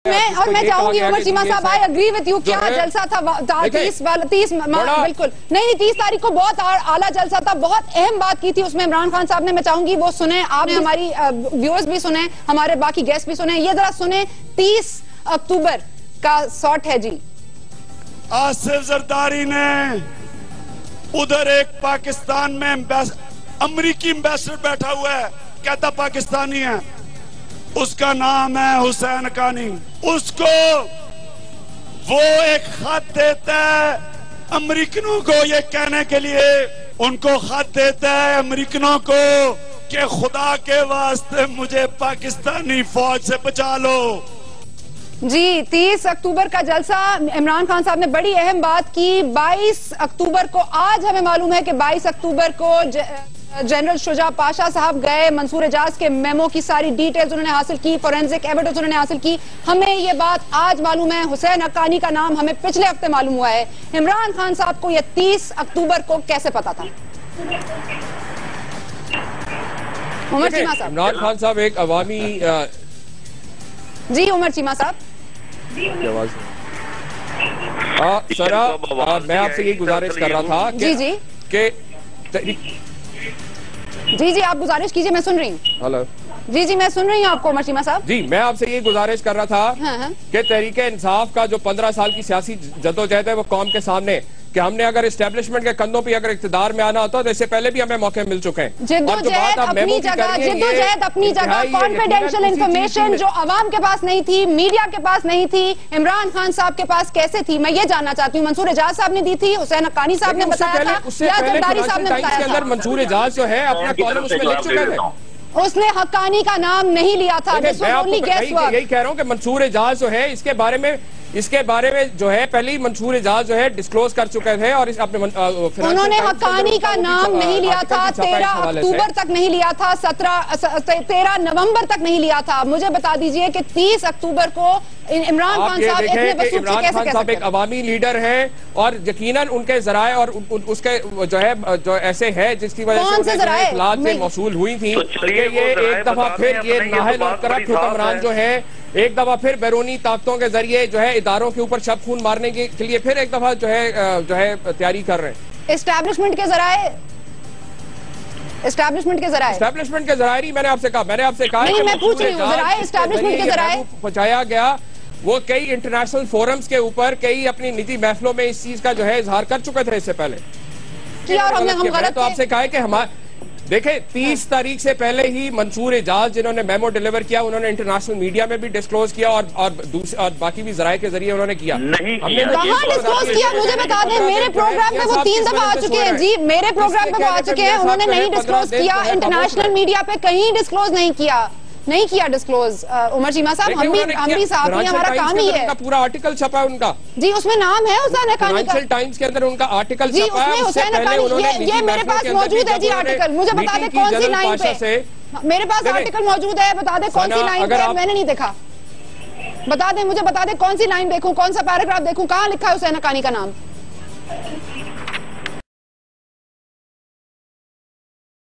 मैं चाहूंगी उमर चीमा साहब, आई एग्री विद यू, क्या जलसा था 30 बिल्कुल नहीं 30 तारीख को बहुत आला जलसा था, बहुत अहम बात की थी उसमें इमरान खान साहब ने। मैं चाहूंगी वो सुने, आपने हमारी व्यूअर्स भी सुने, हमारे बाकी गेस्ट भी सुने, ये जरा सुने। 30 अक्टूबर का शॉट है जी। आसिफ जरदारी ने उधर एक पाकिस्तान में अमरीकी एम्बेसडर बैठा हुआ है, कहता पाकिस्तानी है, उसका नाम है हुसैन हक्कानी। उसको वो एक खत देता है अमेरिकनों को, ये कहने के लिए उनको खत देता है अमेरिकनों को कि खुदा के वास्ते मुझे पाकिस्तानी फौज से बचा लो जी। 30 अक्टूबर का जलसा, इमरान खान साहब ने बड़ी अहम बात की। 22 अक्टूबर को, आज हमें मालूम है कि 22 अक्टूबर को जनरल शुजा पाशा साहब गए, मंसूर एजाज के मेमो की सारी डिटेल्स उन्होंने हासिल की, फोरेंसिक एविडेंस उन्होंने हासिल की। हमें ये बात आज मालूम है, हुसैन हक्कानी का नाम हमें पिछले हफ्ते मालूम हुआ है। इमरान खान साहब को ये 30 अक्टूबर को कैसे पता था? उमर चीमा साहब। इमरान खान साहब एक अवामी जी उमर चीमा साहब। सरा, मैं आपसे ये गुजारिश कर रहा था कि जी आप गुजारिश कीजिए, मैं सुन रही हूँ। हेलो जी मैं सुन रही हूँ आपको उमर चीमा साहब। जी मैं आपसे ये गुजारिश कर रहा था कि तहरीके इंसाफ का जो 15 साल की सियासी जद्दोजहद है वो कौम के सामने, कि हमने अगर इस्टेब्लिशमेंट के कंधों पे अगर इक्तिदार में आना होता तो इससे पहले भी हमें मौके मिल चुके हैं। जिद्दोजहद अपनी जगह, कॉन्फिडेंशियल इंफॉर्मेशन जो अवाम के पास नहीं थी, मीडिया के पास नहीं थी, इमरान खान साहब के पास कैसे थी, मैं ये जानना चाहती हूँ। मंसूर एजाज साहब ने दी थी, हुसैन हक्कानी साहब ने बताया था, या जरदारी साहब ने बताया था? मंसूर एजाज जो है अपना कॉलम उसमें लिख चुके थे, उसने हक्कानी का नाम नहीं लिया था। यही कह रहा हूँ कि मंसूर एजाज जो है इसके बारे में जो है पहले ही मंसूर एजाज जो है डिस्क्लोज कर चुके थे, और अपने उन्होंने हक्कानी का नाम नहीं लिया था, 13 अक्टूबर तक नहीं लिया था, 13 नवंबर तक नहीं लिया था। मुझे बता दीजिए कि 30 अक्टूबर को इमरान खान साहब इतने वसूल से कैसे कह सकते हैं? एक अवामी लीडर है और यकीनन उनके जराए और उसके जो ऐसे है जिसकी वजह से इतलात में मौसूल हुई थी। ये एक दफा फिर ये नाहल और करप्ट हुक्मरान जो है एक दफा फिर बैरूनी ताकतों के जरिए जो है इदारों के ऊपर शब खून मारने के लिए फिर एक दफा जो है तैयारी कर रहे हैं। एस्टैब्लिशमेंट के जराए मैंने आपसे कहा नहीं, मैं पूछ रही हूँ जराए, एस्टैब्लिशमेंट के जराए पहुंचाया गया। वो कई इंटरनेशनल फोरम्स के ऊपर कई अपनी निजी महफिलों में इस चीज का जो है इजहार कर चुके थे इससे पहले। और हम गलत तो आपसे कहा है कि हमारे देखें 30 तारीख से पहले ही मंसूर एजाज जिन्होंने मेमो डिलीवर किया, उन्होंने इंटरनेशनल मीडिया में भी डिस्क्लोज किया और बाकी भी जराये के जरिए उन्होंने किया। हमने कहाँ डिस्क्लोज किया? मुझे बता दें, मेरे प्रोग्राम में वो 3 दफा आ चुके हैं जी, मेरे प्रोग्राम में वो आ चुके हैं, उन्होंने नहीं डिस्क्लोज किया, इंटरनेशनल मीडिया पे कहीं डिस्क्लोज नहीं किया डिस्क्लोज। उमर चीमा साहब, हम भी साहब ही, हमारा काम ही है। पूरा आर्टिकल छपा है उनका जी, उसमें नाम है हुसैन हक्कानी का। फाइनेंशियल टाइम्स के अंदर उनका आर्टिकल छपा है, हुसैन हक्कानी, ये मेरे पास मौजूद है जी आर्टिकल। मुझे बता दें कौन सी लाइन पे, मेरे पास आर्टिकल मौजूद है, बता दें कौन सी लाइन पे, मैंने नहीं देखा। मुझे बता दें कौन सी लाइन देखूं, कौन सा पैराग्राफ देखूं, कहाँ लिखा है हुसैन हक्कानी का नाम?